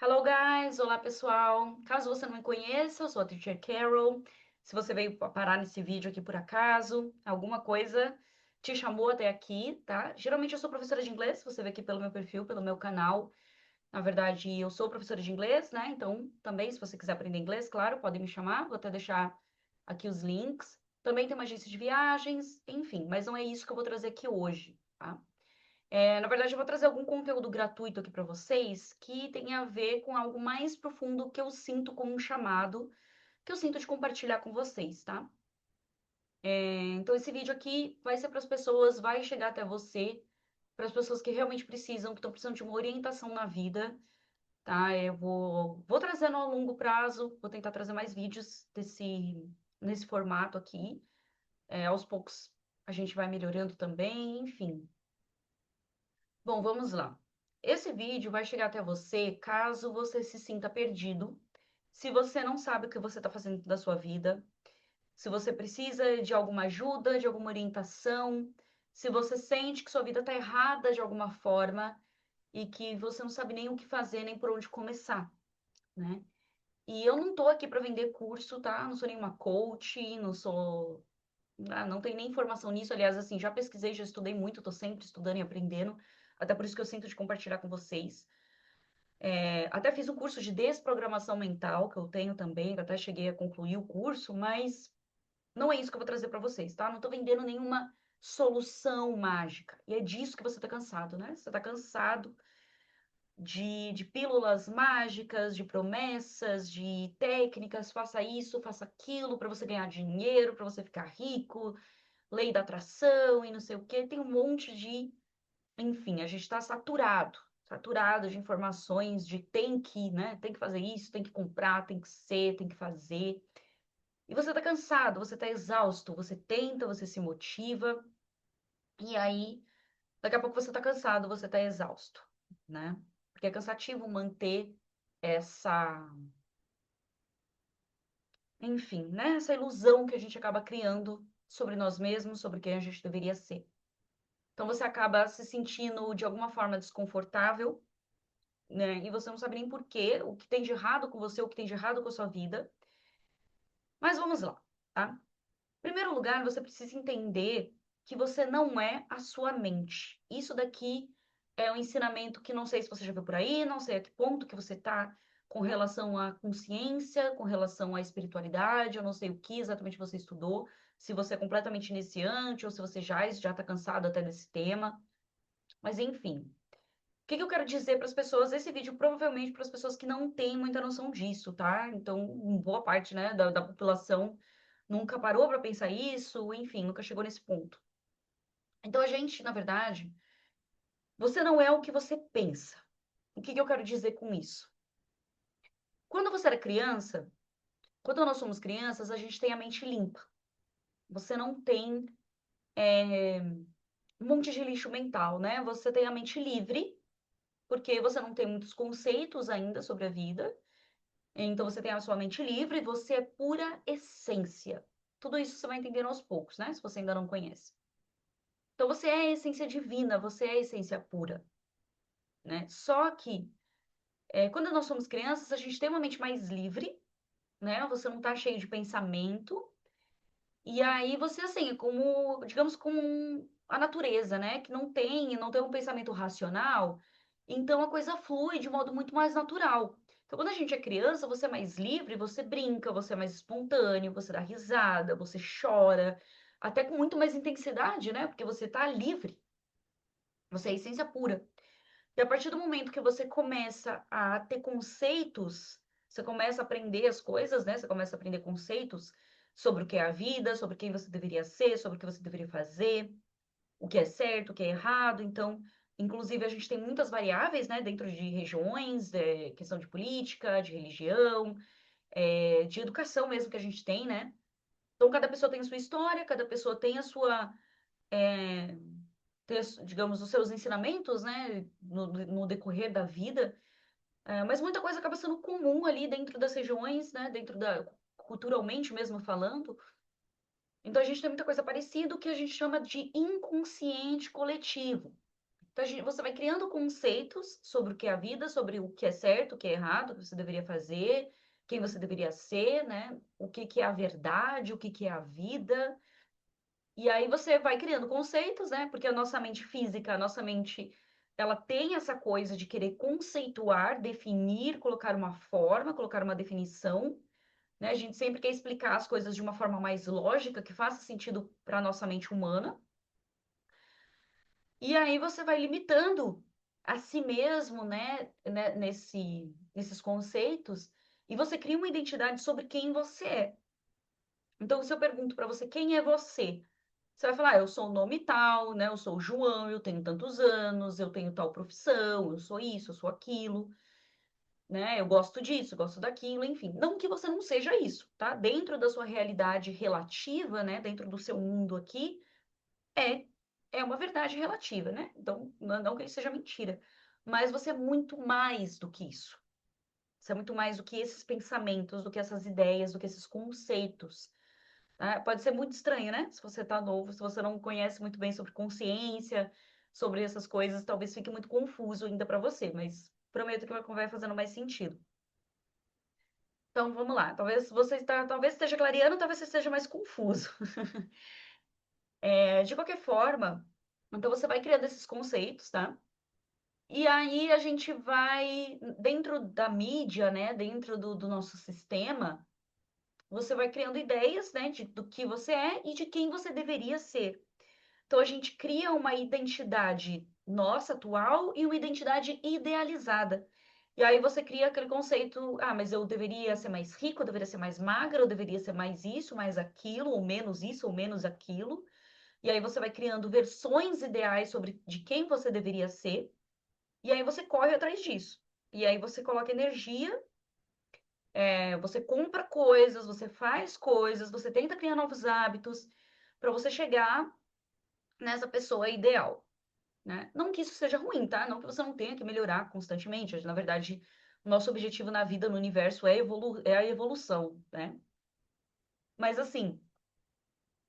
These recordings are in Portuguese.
Hello, guys! Olá, pessoal! Caso você não me conheça, eu sou a Teacher Carol. Se você veio parar nesse vídeo aqui por acaso, alguma coisa te chamou até aqui, tá? Geralmente eu sou professora de inglês, você vê aqui pelo meu perfil, pelo meu canal. Na verdade, eu sou professora de inglês, né? Então, também, se você quiser aprender inglês, claro, pode me chamar. Vou até deixar aqui os links. Também tem uma agência de viagens, enfim, mas não é isso que eu vou trazer aqui hoje, tá? Na verdade, eu vou trazer algum conteúdo gratuito aqui para vocês que tem a ver com algo mais profundo que eu sinto como um chamado, que eu sinto de compartilhar com vocês, tá? Então, esse vídeo aqui vai ser para as pessoas, vai chegar até você, para as pessoas que realmente precisam, que estão precisando de uma orientação na vida, tá? Eu vou trazendo a longo prazo, vou tentar trazer mais vídeos nesse formato aqui. Aos poucos a gente vai melhorando também, enfim. Bom, vamos lá. Esse vídeo vai chegar até você caso você se sinta perdido, se você não sabe o que você está fazendo da sua vida, se você precisa de alguma ajuda, de alguma orientação, se você sente que sua vida está errada de alguma forma e que você não sabe nem o que fazer, nem por onde começar, né? E eu não tô aqui para vender curso, tá? Não sou nenhuma coach, não sou. Não tenho nem informação nisso. Aliás, assim, já pesquisei, já estudei muito, tô sempre estudando e aprendendo. Até por isso que eu sinto de compartilhar com vocês. Até fiz um curso de desprogramação mental, que eu tenho também, que até cheguei a concluir o curso, mas não é isso que eu vou trazer para vocês, tá? Não tô vendendo nenhuma solução mágica. E é disso que você tá cansado, né? Você tá cansado de pílulas mágicas, de promessas, de técnicas, faça isso, faça aquilo para você ganhar dinheiro, para você ficar rico, lei da atração e não sei o quê. Tem um monte de. Enfim, a gente está saturado, saturado de informações de tem que, né? Tem que fazer isso, tem que comprar, tem que ser, tem que fazer. E você está cansado, você está exausto, você tenta, você se motiva, e aí, daqui a pouco você está cansado, você está exausto, né? Porque é cansativo manter essa, enfim, né? Essa ilusão que a gente acaba criando sobre nós mesmos, sobre quem a gente deveria ser. Então você acaba se sentindo de alguma forma desconfortável, né? E você não sabe nem por quê, o que tem de errado com você, o que tem de errado com a sua vida. Mas vamos lá, tá? Em primeiro lugar, você precisa entender que você não é a sua mente. Isso daqui é um ensinamento que não sei se você já viu por aí, não sei a que ponto que você tá com relação à consciência, com relação à espiritualidade, eu não sei o que exatamente você estudou, se você é completamente iniciante ou se você já está cansado até desse tema. Mas enfim, que eu quero dizer para as pessoas? Esse vídeo provavelmente para as pessoas que não têm muita noção disso, tá? Então, boa parte, né, da população nunca parou para pensar isso, enfim, nunca chegou nesse ponto. Então, a gente, na verdade, você não é o que você pensa. O que eu quero dizer com isso? Quando você era criança, quando nós somos crianças, a gente tem a mente limpa. Você não tem um monte de lixo mental, né? Você tem a mente livre, porque você não tem muitos conceitos ainda sobre a vida. Então você tem a sua mente livre, você é pura essência. Tudo isso você vai entender aos poucos, né? Se você ainda não conhece. Então você é a essência divina, você é a essência pura, né? Só que quando nós somos crianças, a gente tem uma mente mais livre, né? Você não tá cheio de pensamento. E aí você, assim, é como, digamos, como a natureza, né? Que não tem um pensamento racional. Então a coisa flui de modo muito mais natural. Então, quando a gente é criança, você é mais livre, você brinca, você é mais espontâneo, você dá risada, você chora, até com muito mais intensidade, né? Porque você tá livre, você é a essência pura. E a partir do momento que você começa a ter conceitos, você começa a aprender as coisas, né? Você começa a aprender conceitos sobre o que é a vida, sobre quem você deveria ser, sobre o que você deveria fazer, o que é certo, o que é errado. Então, inclusive, a gente tem muitas variáveis, né, dentro de regiões, questão de política, de religião, de educação mesmo que a gente tem, né? Então, cada pessoa tem a sua história, cada pessoa tem a sua, digamos, os seus ensinamentos, né, no decorrer da vida. Mas muita coisa acaba sendo comum ali dentro das regiões, né, culturalmente mesmo falando. Então, a gente tem muita coisa parecida, que a gente chama de inconsciente coletivo. Então, você vai criando conceitos sobre o que é a vida, sobre o que é certo, o que é errado, o que você deveria fazer, quem você deveria ser, né? O que que é a verdade, o que que é a vida. E aí você vai criando conceitos, né? Porque a nossa mente física, a nossa mente, ela tem essa coisa de querer conceituar, definir, colocar uma forma, colocar uma definição, né? A gente sempre quer explicar as coisas de uma forma mais lógica, que faça sentido para a nossa mente humana. E aí você vai limitando a si mesmo, nesses conceitos, e você cria uma identidade sobre quem você é. Então, se eu pergunto para você quem é você, você vai falar, eu sou o nome tal, né? Eu sou o João, eu tenho tantos anos, eu tenho tal profissão, eu sou isso, eu sou aquilo, né? Eu gosto disso, eu gosto daquilo, enfim. Não que você não seja isso, tá? Dentro da sua realidade relativa, né? Dentro do seu mundo aqui, é, é uma verdade relativa, né? Então, não que ele seja mentira, mas você é muito mais do que isso. Você é muito mais do que esses pensamentos, do que essas ideias, do que esses conceitos. Tá? Pode ser muito estranho, né? Se você tá novo, se você não conhece muito bem sobre consciência, sobre essas coisas, talvez fique muito confuso ainda para você, mas prometo que vai fazendo mais sentido. Então, vamos lá. Talvez esteja clareando, talvez você esteja mais confuso. De qualquer forma, então você vai criando esses conceitos, tá? E aí a gente vai, dentro da mídia, né, dentro do nosso sistema, você vai criando ideias, né, do que você é e de quem você deveria ser. Então a gente cria uma identidade nossa atual e uma identidade idealizada. E aí você cria aquele conceito, mas eu deveria ser mais rico, eu deveria ser mais magra, eu deveria ser mais isso, mais aquilo, ou menos isso, ou menos aquilo. E aí você vai criando versões ideais sobre de quem você deveria ser. E aí você corre atrás disso. E aí você coloca energia, você compra coisas, você faz coisas, você tenta criar novos hábitos para você chegar nessa pessoa ideal, né? Não que isso seja ruim, tá? Não que você não tenha que melhorar constantemente. Na verdade, o nosso objetivo na vida, no universo, é a evolução, né? Mas assim,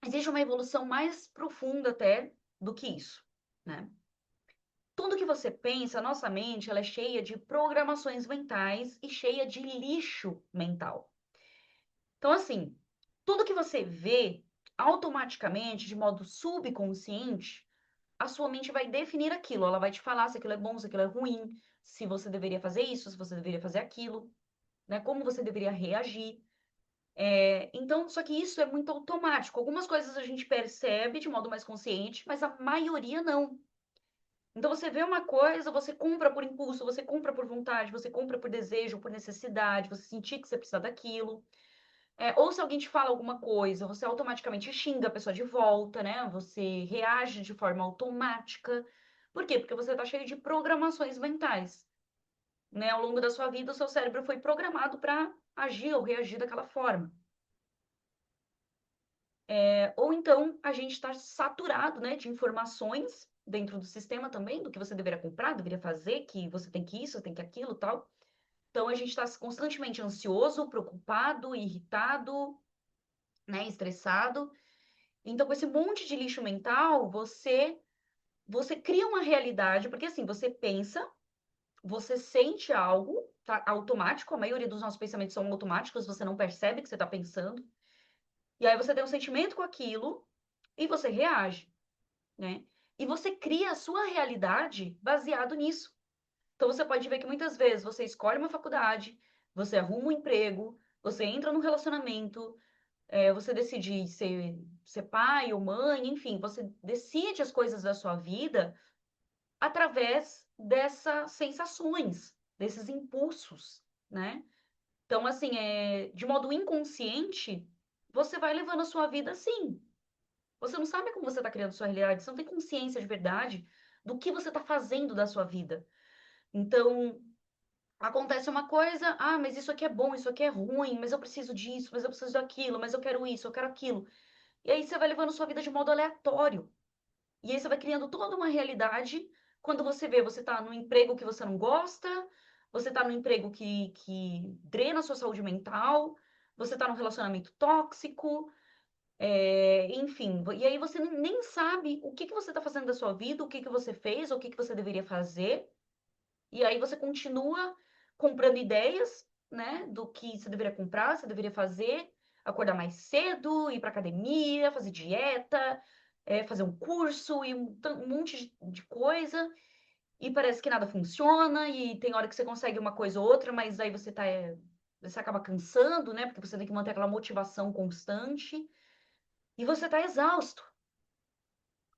existe uma evolução mais profunda até do que isso, né? Tudo que você pensa, a nossa mente, ela é cheia de programações mentais e cheia de lixo mental. Então, assim, tudo que você vê automaticamente, de modo subconsciente, a sua mente vai definir aquilo. Ela vai te falar se aquilo é bom, se aquilo é ruim, se você deveria fazer isso, se você deveria fazer aquilo, né? Como você deveria reagir. Então, só que isso é muito automático. Algumas coisas a gente percebe de modo mais consciente, mas a maioria não. Então você vê uma coisa, você compra por impulso, você compra por vontade, você compra por desejo, por necessidade, você sentir que você precisa daquilo. Ou se alguém te fala alguma coisa, você automaticamente xinga a pessoa de volta, né? Você reage de forma automática. Por quê? Porque você está cheio de programações mentais, né? Ao longo da sua vida, o seu cérebro foi programado para agir ou reagir daquela forma. Ou então, a gente está saturado, né, de informações dentro do sistema também, do que você deveria comprar, deveria fazer, que você tem que isso, tem que aquilo, tal. Então, a gente está constantemente ansioso, preocupado, irritado, né, estressado. Então, com esse monte de lixo mental, você cria uma realidade, porque assim, você pensa, você sente algo, tá automático, a maioria dos nossos pensamentos são automáticos, você não percebe que você está pensando. E aí você tem um sentimento com aquilo e você reage, né? E você cria a sua realidade baseado nisso. Então você pode ver que muitas vezes você escolhe uma faculdade, você arruma um emprego, você entra num relacionamento, você decide ser pai ou mãe, enfim, você decide as coisas da sua vida através dessas sensações, desses impulsos, né? Então, assim, de modo inconsciente, você vai levando a sua vida assim. Você não sabe como você está criando sua realidade, você não tem consciência de verdade do que você está fazendo da sua vida. Então, acontece uma coisa, mas isso aqui é bom, isso aqui é ruim, mas eu preciso disso, mas eu preciso daquilo, mas eu quero isso, eu quero aquilo. E aí você vai levando sua vida de modo aleatório. E aí você vai criando toda uma realidade. Quando você vê, você está num emprego que você não gosta, você está num emprego que drena a sua saúde mental, você está num relacionamento tóxico, Enfim, e aí você nem sabe o que que você está fazendo da sua vida, o que que você fez, o que que você deveria fazer, e aí você continua comprando ideias, né, do que você deveria comprar, você deveria fazer, acordar mais cedo, ir para academia, fazer dieta, fazer um curso e um monte de coisa, e parece que nada funciona, e tem hora que você consegue uma coisa ou outra, mas aí você acaba cansando, né, porque você tem que manter aquela motivação constante, e você tá exausto,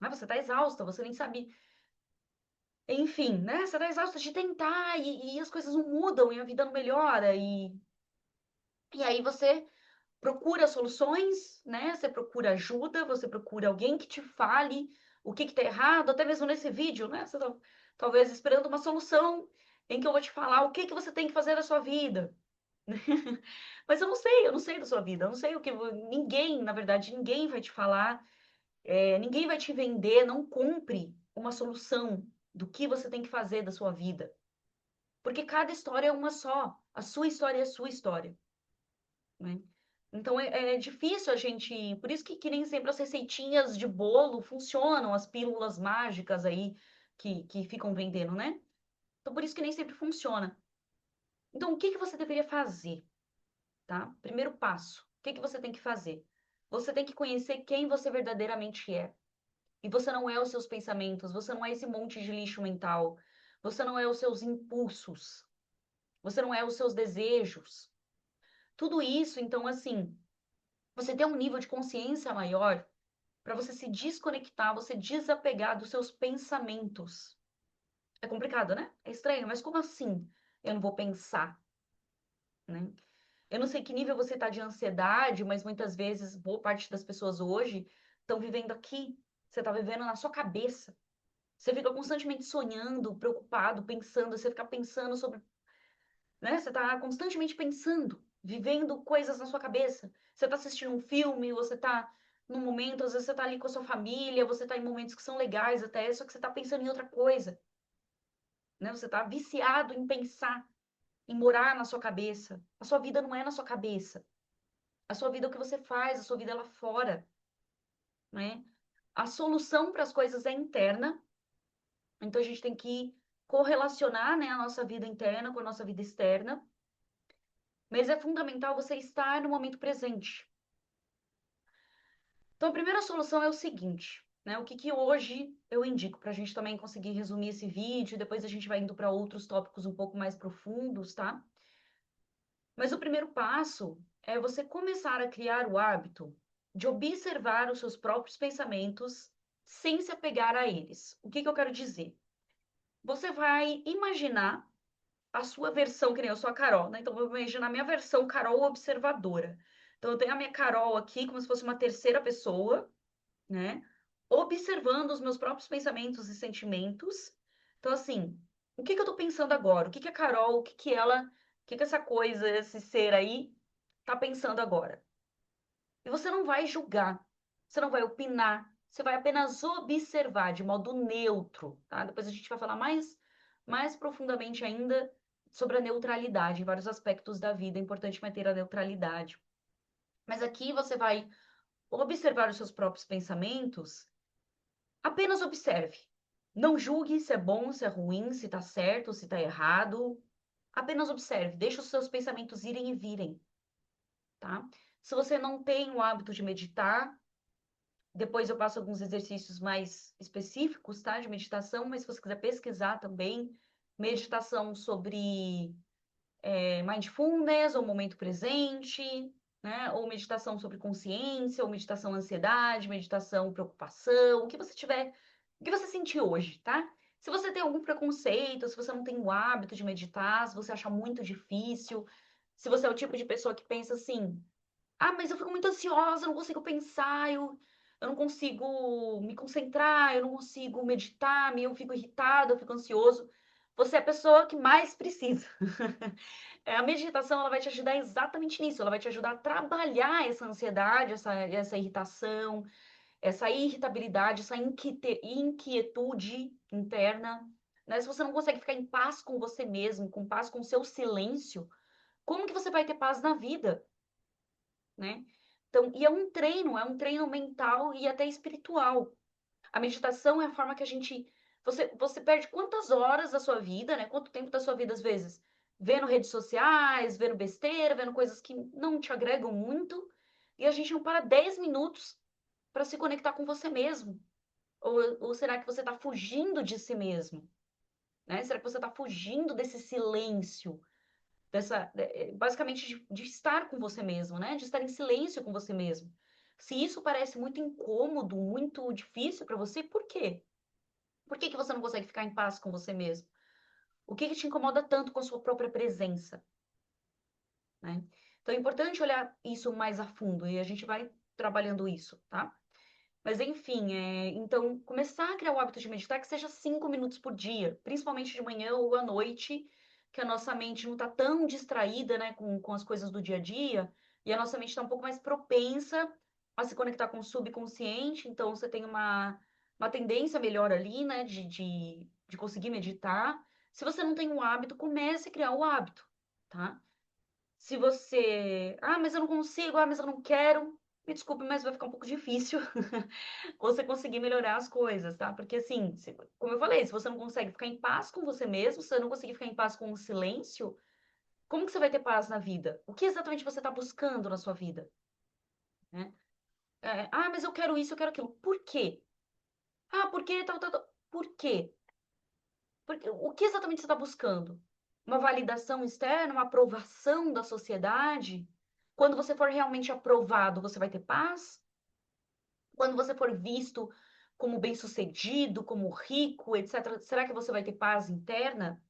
né, você tá exausta, você nem sabe, enfim, né, você tá exausta de tentar, e as coisas não mudam, e a vida não melhora, e aí você procura soluções, né? Você procura ajuda, você procura alguém que te fale o que que tá errado, até mesmo nesse vídeo, né? Você tá talvez esperando uma solução em que eu vou te falar o que que você tem que fazer na sua vida. Mas eu não sei da sua vida, eu não sei o que ninguém, na verdade, ninguém vai te falar, ninguém vai te vender, não compre uma solução do que você tem que fazer da sua vida. Porque cada história é uma só, a sua história é a sua história, né? Então é difícil a gente. Por isso que nem sempre as receitinhas de bolo funcionam, as pílulas mágicas aí que ficam vendendo, né? Então por isso que nem sempre funciona. Então o que que você deveria fazer, tá? Primeiro passo, o que que você tem que fazer? Você tem que conhecer quem você verdadeiramente é. E você não é os seus pensamentos, você não é esse monte de lixo mental, você não é os seus impulsos, você não é os seus desejos. Tudo isso, então, assim, você tem um nível de consciência maior para você se desconectar, você desapegar dos seus pensamentos. É complicado, né? É estranho, mas como assim eu não vou pensar, né? Eu não sei que nível você está de ansiedade, mas muitas vezes, boa parte das pessoas hoje estão vivendo aqui. Você está vivendo na sua cabeça. Você fica constantemente sonhando, preocupado, pensando, você fica pensando sobre, né? Você está constantemente pensando, vivendo coisas na sua cabeça. Você está assistindo um filme, você está num momento, às vezes você está ali com a sua família, você está em momentos que são legais até, só que você está pensando em outra coisa, né? Você está viciado em pensar, em morar na sua cabeça. A sua vida não é na sua cabeça. A sua vida é o que você faz, a sua vida é lá fora, né? A solução para as coisas é interna, então a gente tem que correlacionar, né, a nossa vida interna com a nossa vida externa. Mas é fundamental você estar no momento presente. Então, a primeira solução é o seguinte, né? O que que hoje eu indico para a gente também conseguir resumir esse vídeo, depois a gente vai indo para outros tópicos um pouco mais profundos, tá? Mas o primeiro passo é você começar a criar o hábito de observar os seus próprios pensamentos sem se apegar a eles. O que que eu quero dizer? Você vai imaginar a sua versão, que nem eu sou a Carol, né? Então, eu vou imaginar a minha versão Carol observadora. Então, eu tenho a minha Carol aqui como se fosse uma terceira pessoa, né? Observando os meus próprios pensamentos e sentimentos. Então, assim, o que que eu tô pensando agora? O que que a Carol, o que que ela, o que que essa coisa, esse ser aí, tá pensando agora? E você não vai julgar, você não vai opinar, você vai apenas observar de modo neutro, tá? Depois a gente vai falar mais profundamente ainda sobre a neutralidade em vários aspectos da vida. É importante manter a neutralidade. Mas aqui você vai observar os seus próprios pensamentos, apenas observe. Não julgue se é bom, se é ruim, se tá certo, se tá errado. Apenas observe, deixe os seus pensamentos irem e virem, tá? Se você não tem o hábito de meditar, depois eu passo alguns exercícios mais específicos, tá? De meditação, mas se você quiser pesquisar também, meditação sobre mindfulness, ou momento presente, né? Ou meditação sobre consciência, ou meditação ansiedade, meditação preocupação, o que você tiver, o que você sentir hoje, tá? Se você tem algum preconceito, se você não tem o hábito de meditar, se você acha muito difícil, se você é o tipo de pessoa que pensa assim, ah, mas eu fico muito ansiosa, eu não consigo pensar, eu não consigo me concentrar, eu não consigo meditar, eu fico irritada, eu fico ansioso. Você é a pessoa que mais precisa. A meditação, ela vai te ajudar exatamente nisso, ela vai te ajudar a trabalhar essa ansiedade, essa irritação, essa irritabilidade, essa inquietude interna, né? Se você não consegue ficar em paz com você mesmo, com paz com o seu silêncio, como que você vai ter paz na vida, né? Então, e é um treino mental e até espiritual. A meditação é a forma que a gente. Você perde quantas horas da sua vida, né? Quanto tempo da sua vida, às vezes, vendo redes sociais, vendo besteira, vendo coisas que não te agregam muito, e a gente não para 10 minutos para se conectar com você mesmo. Ou será que você está fugindo de si mesmo? Né? Será que você está fugindo desse silêncio? Basicamente de estar com você mesmo, né? De estar em silêncio com você mesmo. Se isso parece muito incômodo, muito difícil para você, por quê? Por que que você não consegue ficar em paz com você mesmo? O que que te incomoda tanto com a sua própria presença, né? Então é importante olhar isso mais a fundo e a gente vai trabalhando isso, tá? Mas enfim, então começar a criar o hábito de meditar que seja 5 minutos por dia, principalmente de manhã ou à noite, que a nossa mente não está tão distraída, né, com as coisas do dia a dia, e a nossa mente está um pouco mais propensa a se conectar com o subconsciente, então você tem uma tendência melhor ali, né, de conseguir meditar. Se você não tem um hábito, comece a criar o hábito, tá? Se você, mas eu não consigo, mas eu não quero, me desculpe, mas vai ficar um pouco difícil você conseguir melhorar as coisas, tá? Porque assim, como eu falei, se você não consegue ficar em paz com você mesmo, se você não conseguir ficar em paz com o silêncio, como que você vai ter paz na vida? O que exatamente você está buscando na sua vida, né? Mas eu quero isso, eu quero aquilo. Por quê? Por quê? Tal, tal, tal. Por quê? Porque, o que exatamente você está buscando? Uma validação externa, uma aprovação da sociedade? Quando você for realmente aprovado, você vai ter paz? Quando você for visto como bem-sucedido, como rico, etc., será que você vai ter paz interna?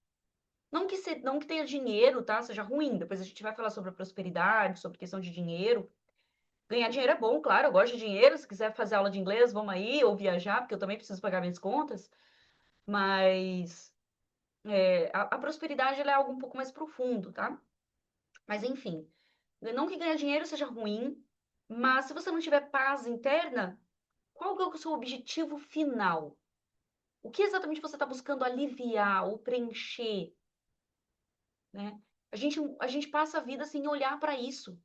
Não que tenha dinheiro, tá? Seja ruim. Depois a gente vai falar sobre a prosperidade, sobre questão de dinheiro. Ganhar dinheiro é bom, claro, eu gosto de dinheiro. Se quiser fazer aula de inglês, vamos aí, ou viajar, porque eu também preciso pagar minhas contas. Mas a prosperidade ela é algo um pouco mais profundo, tá? Mas enfim, não que ganhar dinheiro seja ruim, mas se você não tiver paz interna, qual que é o seu objetivo final? O que exatamente você está buscando aliviar ou preencher, né? A gente passa a vida sem olhar para isso.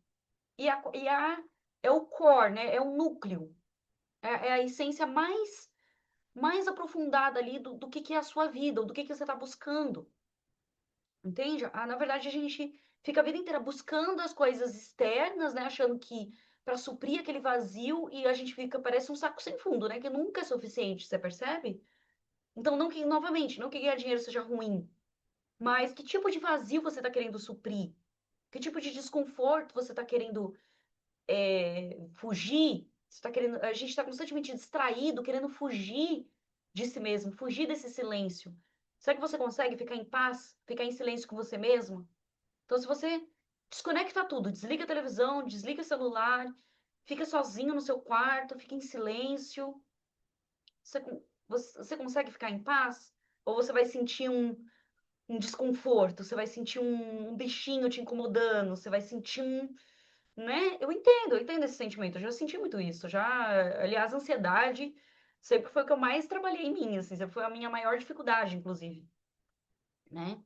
É o core, né? É o núcleo. É a essência mais aprofundada ali do que é a sua vida, ou do que você está buscando. Entende? Na verdade, a gente fica a vida inteira buscando as coisas externas, né? Achando que para suprir aquele vazio e a gente fica, parece um saco sem fundo, né? Que nunca é suficiente, você percebe? Então, não que, novamente, não que ganhar dinheiro seja ruim, mas que tipo de vazio você está querendo suprir? Que tipo de desconforto você está querendo fugir? Você tá querendo, a gente está constantemente distraído, querendo fugir de si mesmo, fugir desse silêncio. Será que você consegue ficar em paz, ficar em silêncio com você mesmo? Então, se você desconecta tudo, desliga a televisão, desliga o celular, fica sozinho no seu quarto, fica em silêncio, você, você consegue ficar em paz? Ou você vai sentir um desconforto, você vai sentir um bichinho te incomodando, você vai sentir né? Eu entendo esse sentimento, eu já senti muito isso, já, aliás, a ansiedade sempre foi o que eu mais trabalhei em mim, assim, sempre foi a minha maior dificuldade, inclusive, né?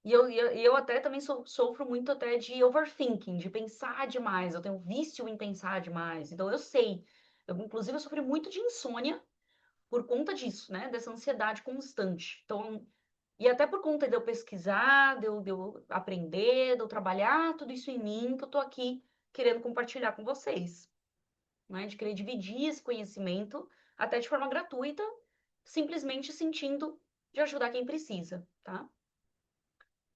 E eu até também sofro muito até de overthinking, de pensar demais, eu tenho vício em pensar demais, então eu sei, inclusive eu sofri muito de insônia por conta disso, né? Dessa ansiedade constante, então e até por conta de eu pesquisar, de eu aprender, de eu trabalhar tudo isso em mim, que eu tô aqui querendo compartilhar com vocês, né? De querer dividir esse conhecimento, até de forma gratuita, simplesmente sentindo de ajudar quem precisa, tá?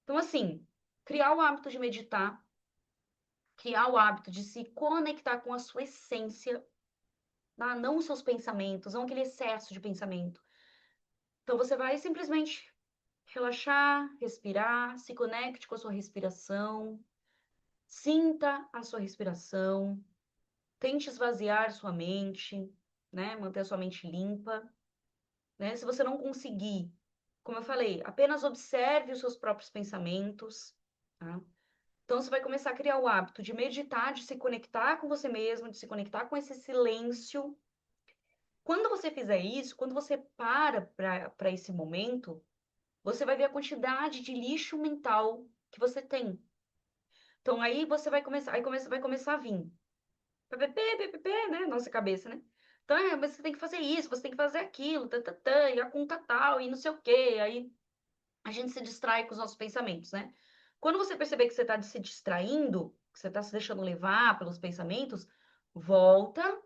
Então, assim, criar o hábito de meditar, criar o hábito de se conectar com a sua essência, tá? Não os seus pensamentos, não aquele excesso de pensamento. Então, você vai simplesmente relaxar, respirar, se conecte com a sua respiração, sinta a sua respiração, tente esvaziar sua mente, né? Manter a sua mente limpa, né? Se você não conseguir, como eu falei, apenas observe os seus próprios pensamentos, tá? Então você vai começar a criar o hábito de meditar, de se conectar com você mesmo, de se conectar com esse silêncio. Quando você fizer isso, quando você para esse momento, você vai ver a quantidade de lixo mental que você tem. Então aí você vai começar, vai começar a vir. PPP, né? Nossa cabeça, né? Então, mas você tem que fazer isso, você tem que fazer aquilo, e a conta tal, e não sei o quê. Aí a gente se distrai com os nossos pensamentos, né? Quando você perceber que você está se distraindo, que você está se deixando levar pelos pensamentos, volta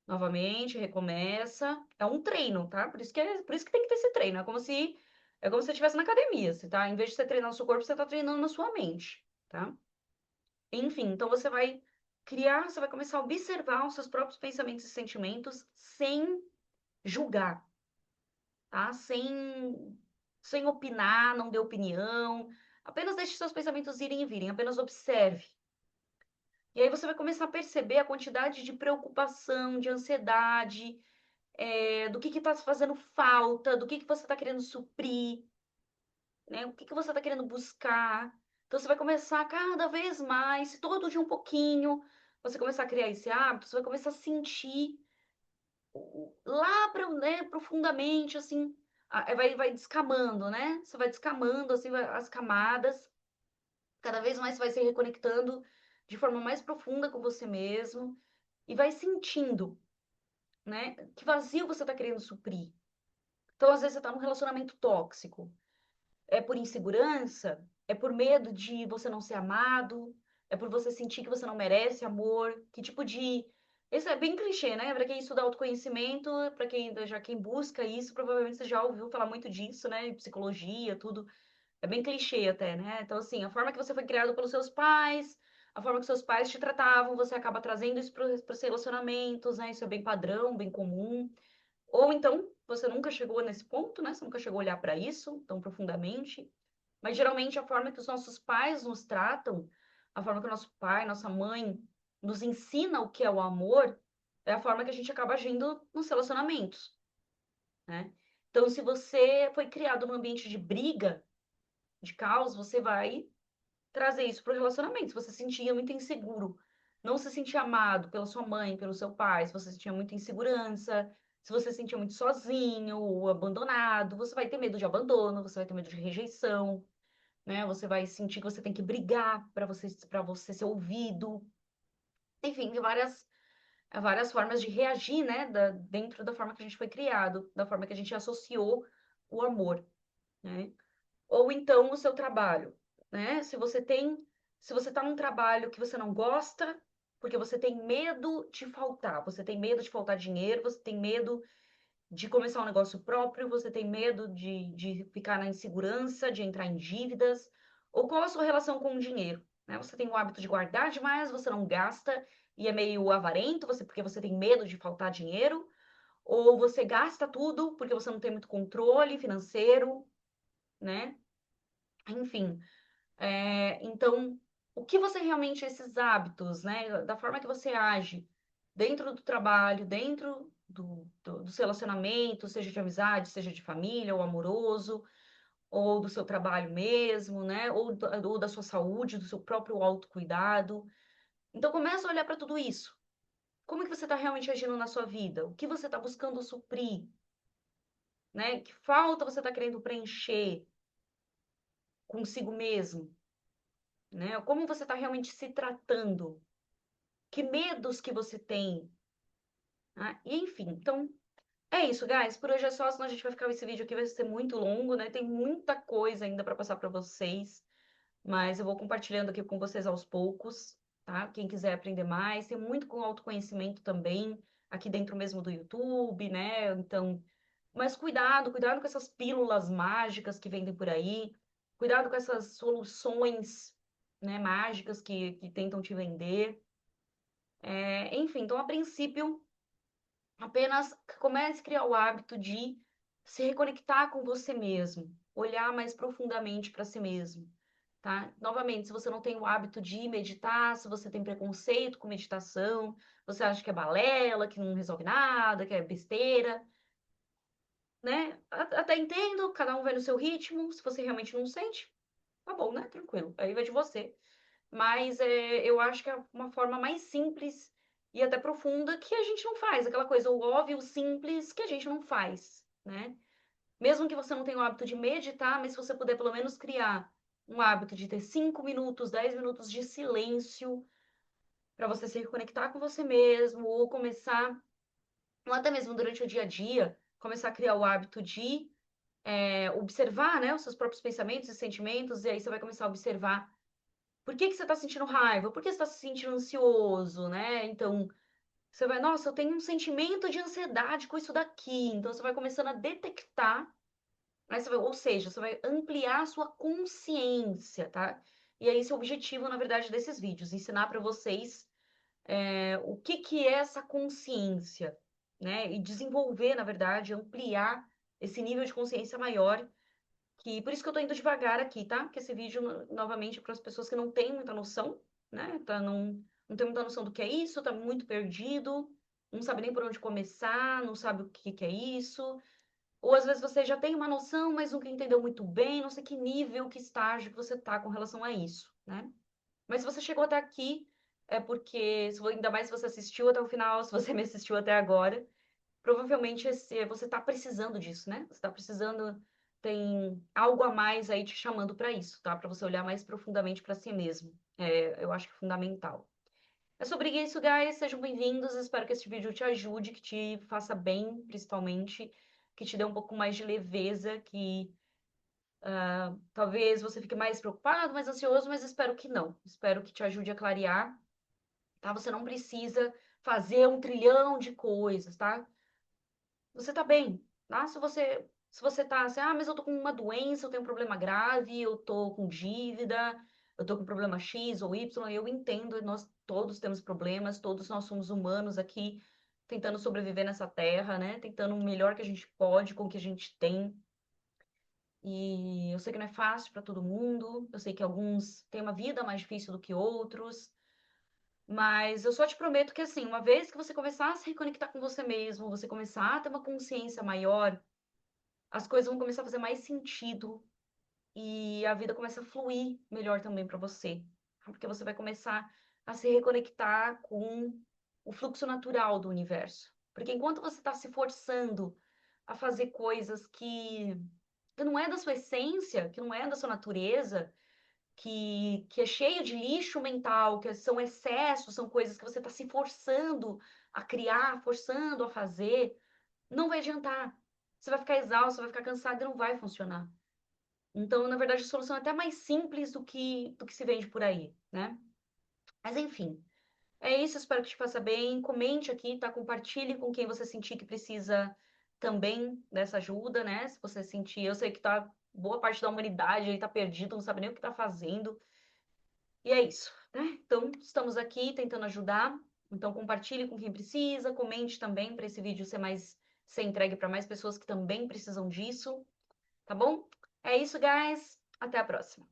novamente, recomeça. É um treino, tá? Por isso que tem que ter esse treino. É como se você estivesse na academia, você tá? Em vez de você treinar o seu corpo, você está treinando na sua mente, tá? Enfim, então você vai começar a observar os seus próprios pensamentos e sentimentos sem julgar, tá? Sem opinar, não dê opinião. Apenas deixe seus pensamentos irem e virem, apenas observe. E aí você vai começar a perceber a quantidade de preocupação, de ansiedade, do que está fazendo falta, do que você está querendo suprir, né? O que você está querendo buscar. Então, você vai começar cada vez mais, se todo dia um pouquinho, você começar a criar esse hábito, você vai começar a sentir lá né, profundamente, assim, vai descamando, né? Você vai descamando, assim, as camadas, cada vez mais você vai se reconectando de forma mais profunda com você mesmo e vai sentindo, né? Que vazio você está querendo suprir. Então, às vezes, você está num relacionamento tóxico. É por insegurança? É por medo de você não ser amado? É por você sentir que você não merece amor? Que tipo de. Isso é bem clichê, né? Para quem estuda autoconhecimento, para quem busca isso, provavelmente você já ouviu falar muito disso, né? Em psicologia, tudo. É bem clichê até, né? Então, assim, a forma que você foi criado pelos seus pais, a forma que seus pais te tratavam, você acaba trazendo isso para os relacionamentos, né? Isso é bem padrão, bem comum. Ou então, você nunca chegou nesse ponto, né? Você nunca chegou a olhar para isso tão profundamente. Mas geralmente a forma que os nossos pais nos tratam, a forma que o nosso pai, nossa mãe nos ensina o que é o amor, é a forma que a gente acaba agindo nos relacionamentos, né? Então, se você foi criado num ambiente de briga, de caos, você vai trazer isso para o relacionamento. Se você se sentia muito inseguro, não se sentia amado pela sua mãe, pelo seu pai, se você sentia muita insegurança, se você se sentia muito sozinho ou abandonado, você vai ter medo de abandono, você vai ter medo de rejeição, né? Você vai sentir que você tem que brigar para você ser ouvido. Enfim, tem várias formas de reagir, né? Dentro da forma que a gente foi criado, da forma que a gente associou o amor, né? Ou então o seu trabalho, né? Se você está num trabalho que você não gosta, porque você tem medo de faltar, você tem medo de faltar dinheiro, você tem medo de começar um negócio próprio, você tem medo de ficar na insegurança, de entrar em dívidas, ou qual a sua relação com o dinheiro, né? Você tem o hábito de guardar demais, você não gasta e é meio avarento, porque você tem medo de faltar dinheiro, ou você gasta tudo porque você não tem muito controle financeiro, né? Enfim, então, o que você realmente, esses hábitos, né, da forma que você age dentro do trabalho, dentro dos relacionamentos, seja de amizade, seja de família, ou amoroso, ou do seu trabalho mesmo, né, ou da sua saúde, do seu próprio autocuidado. Então, começa a olhar para tudo isso. Como é que você está realmente agindo na sua vida? O que você está buscando suprir, né? Que falta você está querendo preencher consigo mesmo, né? Como você está realmente se tratando? Que medos que você tem, né? E, enfim, então é isso, guys. Por hoje é só, senão a gente vai ficar. Esse vídeo aqui vai ser muito longo, né? Tem muita coisa ainda para passar para vocês, mas eu vou compartilhando aqui com vocês aos poucos, tá? Quem quiser aprender mais, tem muito com autoconhecimento também, aqui dentro mesmo do YouTube, né? Então, mas cuidado com essas pílulas mágicas que vendem por aí, cuidado com essas soluções, né, mágicas que tentam te vender. Enfim, então, a princípio, apenas comece a criar o hábito de se reconectar com você mesmo, olhar mais profundamente para si mesmo, tá? Novamente, se você não tem o hábito de meditar, se você tem preconceito com meditação, você acha que é balela, que não resolve nada, que é besteira, né? Até entendo, cada um vai no seu ritmo, se você realmente não sente, tá bom, né? Tranquilo, aí vai de você. Mas eu acho que é uma forma mais simples e até profunda que a gente não faz. Aquela coisa, o óbvio, o simples, que a gente não faz, né? Mesmo que você não tenha o hábito de meditar, mas se você puder pelo menos criar um hábito de ter 5 minutos, 10 minutos de silêncio, para você se reconectar com você mesmo, ou começar, ou até mesmo durante o dia a dia, começar a criar o hábito de observar, né, os seus próprios pensamentos e sentimentos, e aí você vai começar a observar por que que você está sentindo raiva, por que você está se sentindo ansioso, né? Então, você vai, nossa, eu tenho um sentimento de ansiedade com isso daqui. Então, você vai começando a detectar, né? Ou seja, você vai ampliar a sua consciência, tá? E aí, esse é o objetivo, na verdade, desses vídeos, ensinar para vocês o que que é essa consciência, né? E desenvolver, na verdade, ampliar esse nível de consciência maior, que por isso que eu tô indo devagar aqui, tá? Porque esse vídeo, novamente, para as pessoas que não têm muita noção, né? Não tem muita noção do que é isso, tá muito perdido, não sabe nem por onde começar, não sabe o que que é isso. Ou às vezes você já tem uma noção, mas nunca entendeu muito bem, não sei que nível, que estágio que você tá com relação a isso, né? Mas se você chegou até aqui, é porque, ainda mais se você assistiu até o final, se você me assistiu até agora, provavelmente você está precisando disso, né? Você está precisando, tem algo a mais aí te chamando para isso, tá? Para você olhar mais profundamente para si mesmo. Eu acho que é fundamental. É sobre isso, guys. Sejam bem-vindos. Espero que esse vídeo te ajude, que te faça bem, principalmente, que te dê um pouco mais de leveza, que talvez você fique mais preocupado, mais ansioso, mas espero que não. Espero que te ajude a clarear, tá? Você não precisa fazer um trilhão de coisas, tá? Você tá bem, tá? Se você tá assim, mas eu tô com uma doença, eu tenho um problema grave, eu tô com dívida, eu tô com problema X ou Y, eu entendo, nós todos temos problemas, todos nós somos humanos aqui, tentando sobreviver nessa terra, né? Tentando o melhor que a gente pode com o que a gente tem. E eu sei que não é fácil para todo mundo, eu sei que alguns têm uma vida mais difícil do que outros, mas eu só te prometo que, assim, uma vez que você começar a se reconectar com você mesmo, você começar a ter uma consciência maior, as coisas vão começar a fazer mais sentido e a vida começa a fluir melhor também para você. Porque você vai começar a se reconectar com o fluxo natural do universo. Porque enquanto você está se forçando a fazer coisas que não é da sua essência, que não é da sua natureza, que é cheio de lixo mental, que são excessos, são coisas que você está se forçando a criar, forçando a fazer, não vai adiantar. Você vai ficar exausto, você vai ficar cansado e não vai funcionar. Então, na verdade, a solução é até mais simples do que se vende por aí, né? Mas enfim, é isso. Espero que te faça bem. Comente aqui, tá? Compartilhe com quem você sentir que precisa também dessa ajuda, né? Se você sentir, eu sei que tá boa parte da humanidade aí tá perdido, não sabe nem o que tá fazendo. E é isso, né? Então, estamos aqui tentando ajudar. Então, compartilhe com quem precisa, comente também para esse vídeo ser entregue para mais pessoas que também precisam disso, tá bom? É isso, guys. Até a próxima.